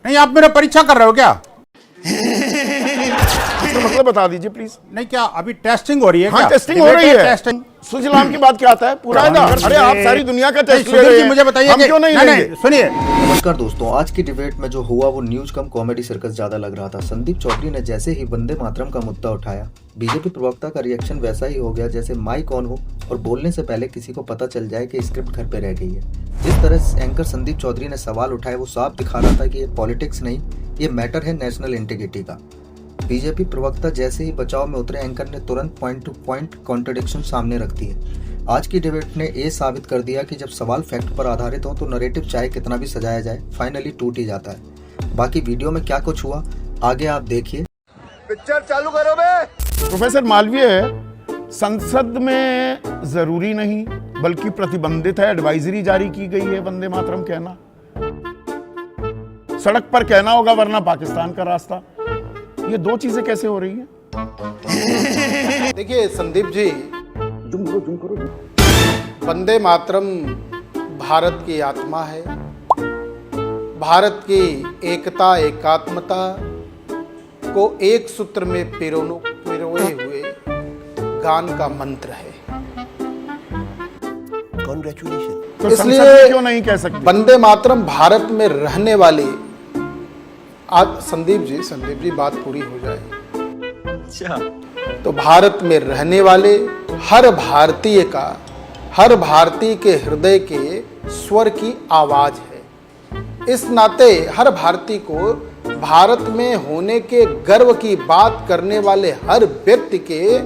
नहीं, आप मेरा परीक्षा कर रहे हो क्या? मतलब बता दीजिए प्लीज। नहीं, क्या अभी टेस्टिंग हो रही है? हाँ, क्या टेस्टिंग हो रही है। टेस्टिंग सुजलाम की बात क्या आता है पूरा? अरे आप सारी दुनिया का टेस्ट ले सुधीर रहे जी, हैं, मुझे बताइए हम कि क्यों नहीं लेंगे? सुनिए। नमस्कार दोस्तों, आज की डिबेट में जो हुआ वो न्यूज कम कॉमेडी सर्कस ज्यादा लग रहा था। संदीप चौधरी ने जैसे ही वंदे मातरम का मुद्दा उठाया, बीजेपी प्रवक्ता का रिएक्शन वैसा ही हो गया जैसे माइक ऑन हो और बोलने से पहले किसी को पता चल जाए कि स्क्रिप्ट घर पे रह गई है। जिस तरह एंकर संदीप चौधरी ने सवाल उठाए वो साफ दिखा रहा था कि ये पॉलिटिक्स नहीं, ये मैटर है नेशनल इंटीग्रिटी का। बीजेपी प्रवक्ता जैसे ही बचाव में उतरे, एंकर ने तुरंत पॉइंट टू पॉइंट कॉन्ट्रडिक्शन सामने रख दिए। आज की डिबेट ने ये साबित कर दिया कि जब सवाल फैक्ट पर आधारित हो तो नरेटिव चाहे कितना भी सजाया जाए फाइनली टूट ही जाता है। बाकी वीडियो में क्या कुछ हुआ आगे आप देखिए। पिक्चर चालू करो बे। प्रोफेसर मालवीय, संसद में जरूरी नहीं बल्कि प्रतिबंधित है, एडवाइजरी जारी की गई है वंदे मातरम कहना। सड़क पर कहना होगा वरना पाकिस्तान का रास्ता। ये दो चीजें कैसे हो रही हैं? देखिए संदीप जी, वंदे मातरम भारत की आत्मा है, भारत की एकता एकात्मता को एक सूत्र में पिरोए हुए गान का मंत्र है। कॉन्ग्रेचुलेशन। तो इसलिए संसद में क्यों नहीं कह सकते? वंदे मातरम भारत में रहने वाले, आज संदीप जी बात पूरी हो जाए। तो भारत में रहने वाले हर भारतीय का, हर भारतीय के हृदय के स्वर की आवाज है। इस नाते हर भारतीय को भारत में होने के गर्व की बात करने वाले हर व्यक्ति के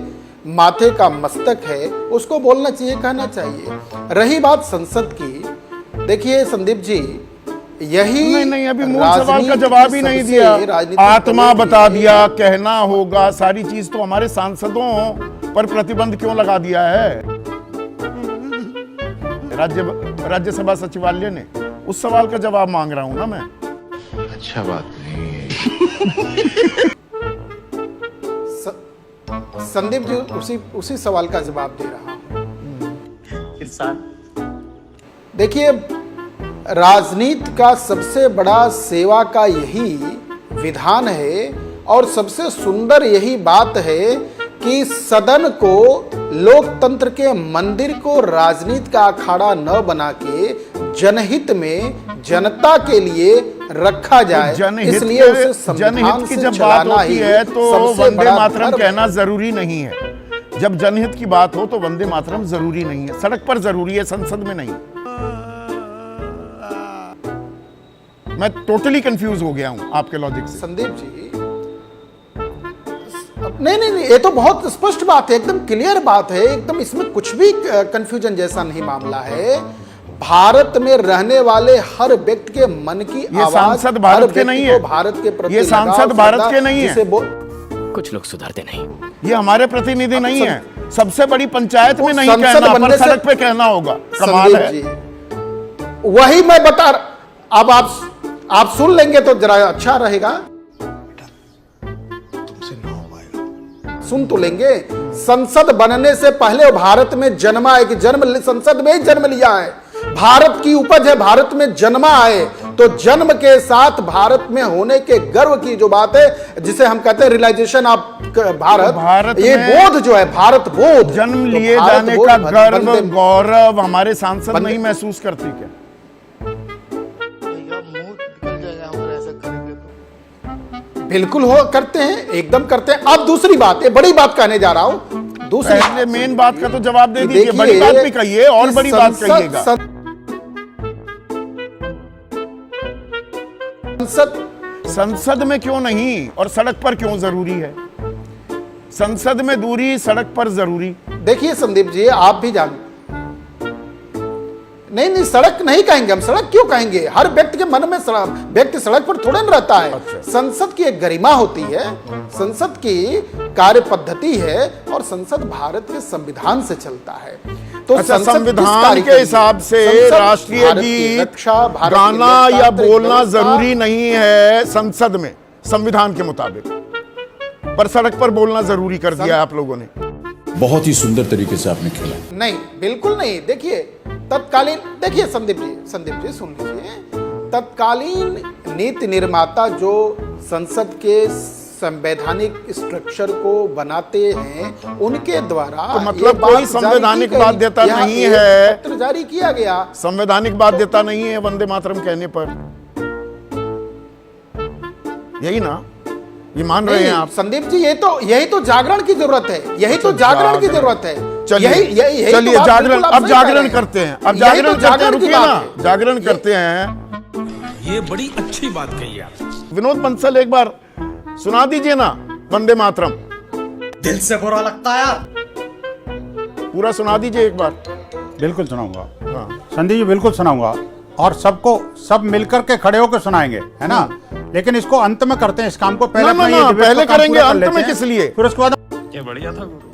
माथे का मस्तक है, उसको बोलना चाहिए, कहना चाहिए। रही बात संसद की, देखिए संदीप जी, यही नहीं, अभी मूल सवाल का जवाब ही नहीं दिया। आत्मा बता दिया, कहना होगा, सारी चीज तो हमारे सांसदों पर प्रतिबंध क्यों लगा दिया है राज्यसभा सचिवालय ने? उस सवाल का जवाब मांग रहा हूं ना मैं। अच्छा बात नहीं है। संदीप जी उसी सवाल का जवाब दे रहा हूं। देखिए, राजनीति का सबसे बड़ा सेवा का यही विधान है और सबसे सुंदर यही बात है कि सदन को, लोकतंत्र के मंदिर को राजनीति का अखाड़ा न बना के जनहित में, जनता के लिए रखा जाए। इसलिए उसे जनहित की जब बात होती है तो वंदे मातरम कहना जरूरी नहीं है। जब जनहित की बात हो तो वंदे मातरम जरूरी नहीं है। सड़क पर जरूरी है, संसद में नहीं। मैं टोटली कंफ्यूज हो गया हूं आपके लॉजिक से। संदीप जी, नहीं, ये तो बहुत स्पष्ट बात है, एकदम क्लियर बात है, एकदम इसमें कुछ भी कंफ्यूजन जैसा नहीं मामला है। भारत में रहने वाले हर व्यक्ति के मन की आवाज, सांसद भारत के नहीं है, भारत के प्रति ये सांसद भारत के नहीं है। कुछ लोग सुधरते नहीं। ये हमारे प्रतिनिधि नहीं है। सबसे बड़ी पंचायत में नहीं कहना, पर सड़क पे कहना होगा। कमाल है। वही मैं बता, अब आप सुन लेंगे तो जरा अच्छा रहेगा। सुन तो लेंगे। संसद बनने से पहले भारत में जन्मा है, कि संसद में ही जन्म लिया है, भारत की उपज है, भारत में जन्मा है। तो जन्म के साथ भारत में होने के गर्व की जो बात है, जिसे हम कहते हैं रियलाइजेशन ऑफ भारत, ये बोध जो है, भारत बोध, जन्म लिए जाने का गर्व, गौरव हमारे सांसद नहीं महसूस करते क्या? बिल्कुल करते हैं, एकदम करते हैं। अब दूसरी बात, ये बड़ी बात कहने जा रहा हूं। दूसरी मेन बात का तो जवाब दे दीजिए। बड़ी बात भी कहिए और बड़ी बात कहिएगा। संसद में क्यों नहीं और सड़क पर क्यों जरूरी है? संसद में दूरी, सड़क पर जरूरी। देखिए संदीप जी, आप भी जान, नहीं, सड़क नहीं कहेंगे हम। सड़क क्यों कहेंगे? हर व्यक्ति के मन में व्यक्ति सड़क पर थोड़ा न रहता है। संसद की एक गरिमा होती है, संसद की कार्य पद्धति है, और संसद भारत के संविधान से चलता है। तो संविधान के हिसाब से राष्ट्रीय गीत गाना या बोलना जरूरी नहीं है संसद में, संविधान के मुताबिक, पर सड़क पर बोलना जरूरी कर दिया आप लोगों ने। बहुत ही सुंदर तरीके से आपने खेला। नहीं, बिल्कुल नहीं। देखिए तत्कालीन, देखिए संदीप जी सुन लीजिए, तत्कालीन नीति निर्माता जो संसद के संवैधानिक स्ट्रक्चर को बनाते हैं उनके द्वारा तो मतलब ये बात कोई संवैधानिक जारी की गई। बाध्यता यहाँ नहीं एक है। पत्र जारी किया गया। संवैधानिक बाध्यता नहीं है वंदे मातरम कहने पर, यही ना, ये मान रहे हैं आप? संदीप जी यही तो जागरण की जरूरत है, यही तो जागरण की जरूरत है। चलिए यही चलिए तो बात जागरण, बिल्कुल आप अब सही कह रहे जागरण हैं। करते हैं, अब यही जागरण तो करते हैं, जागरण की रुकिए बात ना, है। जागरण करते हैं। ये बड़ी अच्छी बात कही आप। विनोद बंसल एक बार सुना दीजिए ना वंदे मातरम, दिल से बुरा लगता है। पूरा सुना दीजिए एक बार। बिल्कुल सुनाऊंगा। हाँ। संदीप जी बिल्कुल सुनाऊंगा, और सब मिलकर के खड़े होकर सुनाएंगे, है ना। लेकिन इसको अंत में करते हैं इस काम को। पहले ना, अपना ना, ये ना, debate पहले का काम करेंगे, पूरा कर अंत लेते में हैं। किस लिए? फिर उसके बाद ये बढ़िया था गुरु।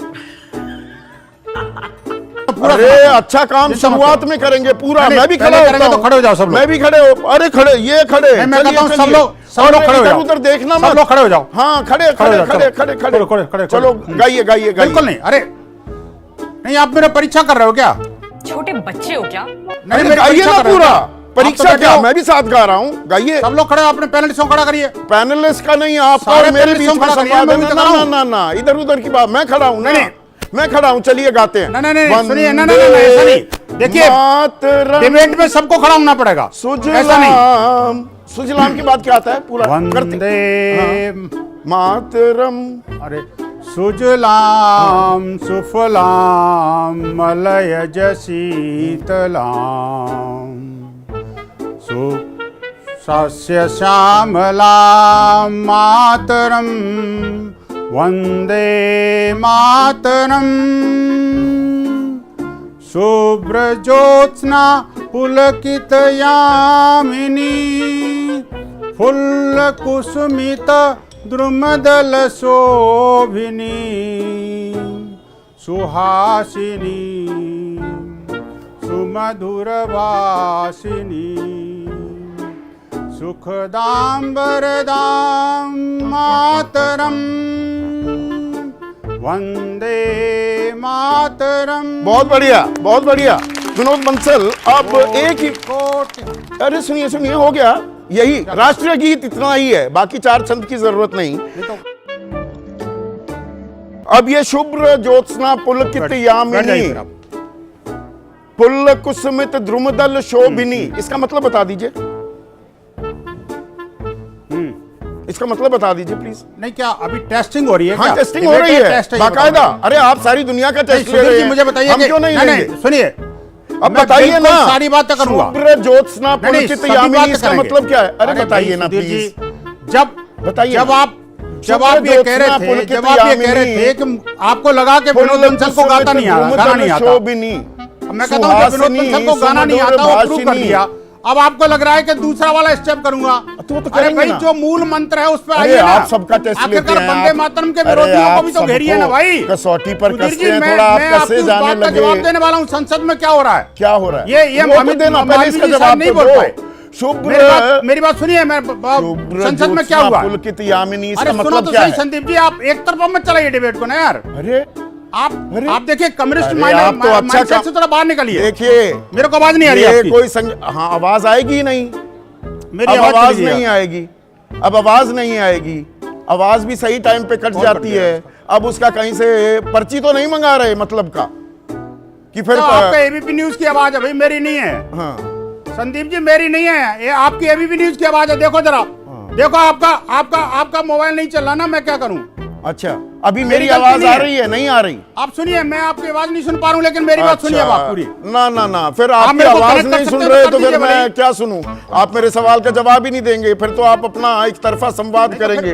पूरा अरे अच्छा काम जिसका शुरुआत मतलब- में करेंगे पूरा। नहीं, मैं भी पहले खड़ा करेंगे होता तो खड़े हो जाओ सब हूं, लोग। मैं भी खड़े हो। अरे खड़े, ये खड़े, नहीं, मैं चलिए, कहता हूं सब चलिए। लोग और खड़े हो इधर जाओ। उधर देखना सब मत। लोग खड़े हो जाओ। हाँ खड़े खड़े हो खड़े जाओ, खड़े खड़े खड़े, खड़े, खड़े, चलो खड़े। गाइए गाइए गाइए। बिल्कुल नहीं। अरे नहीं, आप मेरा परीक्षा कर रहे हो क्या? छोटे बच्चे हो क्या? नहीं, अरे मेरी गाइए परीक्षा ना कर रहे हो पूरा। क्या? आप तो परीक्षा बैठे क्या, हो। मैं भी साथ गा रहा हूँ, गाइए। सब लोग खड़े हो, अपने पैनलिस्ट को खड़ा करिए। पैनलिस्ट का नहीं, आपका सारे और मेरे पैनलिस्ट बीच में खड़ा करिए, संवाद मैं है। भी तो ना कर रहा ना हूं। ना ना, इधर उधर की बात, मैं खड़ा हूँ ना, नहीं, मैं खड़ा हूँ, चलिए गाते हैं। नहीं, सुनिए, ना, ऐसा नहीं। देखिए, मातरम डिबेट में सबको खड़ा होना पड़ेगा, ऐसा नहीं। सुजलाम, सुजलाम की बात क्या आता है पूरा करते। वंदे मातरम, अरे सुजलाम सुफलाम मलयज शीतलाम सस्य श्यामलाम मातरम वंदे मातरम शुभ्रज्योत्स्ना पुलकित यामिनी फुल्लकुसुमित द्रुमदल शोभिनी सुहासिनी सुमधुर वासिनी सुखदां वरदां मातरम वंदे मातरम। बहुत बढ़िया, बहुत बढ़िया विनोद बंसल। अब एक ही, कोट अरे सुनिए सुनिए, हो गया यही राष्ट्रीय गीत, इतना ही है, बाकी चार छंद की जरूरत नहीं। अब ये शुभ्र ज्योत्स्ना पुलकित यामिनी पुल्ल कुसुमित द्रुमदल शोभिनी, इसका मतलब बता दीजिए, इसका मतलब बता दीजिए प्लीज। नहीं, क्या अभी टेस्टिंग हो रही है? हाँ क्या? टेस्टिंग हो रही है टेस्ट बाकायदा। अरे आप सारी दुनिया का टेस्ट ले रहे हैं, मुझे बताइए हम कि- क्यों नहीं नहीं, लेंगे? नहीं, सुनिए, अब मैं बताइए बिल्कुल ना, सारी बातें करूंगा। शुभ्र ज्योत्स्ना नहीं, नहीं, पुलकित सभी यामिनी, बातें इसका करेंगे। मतलब क्या है? अरे भाई बताइए ना सुधीर प्लीज, जी, जब बताइए जब ना। आप ये कह रहे थे, पुलकित जब आप ये कह रहे यामिनी, थे कि आपको लगा कि विनोद बंसल को गाता नहीं आता, गाना नहीं आता। मैं कहता हूं कि विनोद बंसल को गाना नहीं आता, वो प्रूव कर दिया। अब आपको लग रहा है कि दूसरा वाला स्टेप करूंगा। तो अरे करेंगे भाई, ना। जो मूल मंत्र है उस पर अरे आइए ना। आप सबका टेस्ट लेते आखिरकार हैं वंदे आप। मातरम के अरे विरोधियों को भी आप तो घेरिए ना सबको भाई। कसौटी पर सुधीर कसते जी, हैं, मैं थोड़ा आप आपको कसे इस जाने बात का लगे। जवाब देने वाला हूं, संसद में क्या हो रहा है। क्या हो रहा है? ये वो तो मालवी- देना, पहले मालवी इसका जी जवाब साहब नहीं तो बोल दो। पाए। शुभ्र मेरी बात सुनिए, मैं संसद में क्या हुआ? पुलकित यामिनी, इसका अरे सुनो मतलब तो क्या सही है? संदीप जी, आप एक तरफा मत चलाइए डिबेट को ना यार। अरे आप देखिए, कम्युनिस्ट अरे आप तो अच्छा माइंडसेट से थोड़ा बाहर निकलिए। देखिए, मेरे को आवाज नहीं आ रही ये आपकी। कोई हाँ आवाज आएगी नहीं, मेरी अब आवाज चली गई नहीं है। आएगी, अब आवाज नहीं आएगी, आवाज भी सही टाइम पे कट जाती है। अब उसका कहीं से पर्ची तो नहीं मंगा रहे मतलब का कि फिर तो आपका एबीपी न्यूज की आवाज है भाई, मेरी नहीं है। हाँ संदीप जी, मेरी नहीं है, ये आपकी एबीपी न्यूज की आवाज है। देखो जरा, देखो आपका मोबाइल नहीं चल रहा ना, मैं क्या करूं? अच्छा, अभी मेरी मेरी गलती आवाज नहीं आ है। रही है, नहीं आ रही? आप सुनिए, मैं आपकी आवाज नहीं सुन पा रहा हूं, लेकिन मेरी बात सुनिए आप पूरी। ना ना ना, फिर आप आपकी मेरे को आवाज कनेक्ट कर नहीं सुन सकते हो रहे तो तो कर फिर दीजिए मैं भाई। क्या सुनूं? आप मेरे सवाल का जवाब ही नहीं देंगे, फिर तो आप अपना एक तरफा संवाद करेंगे।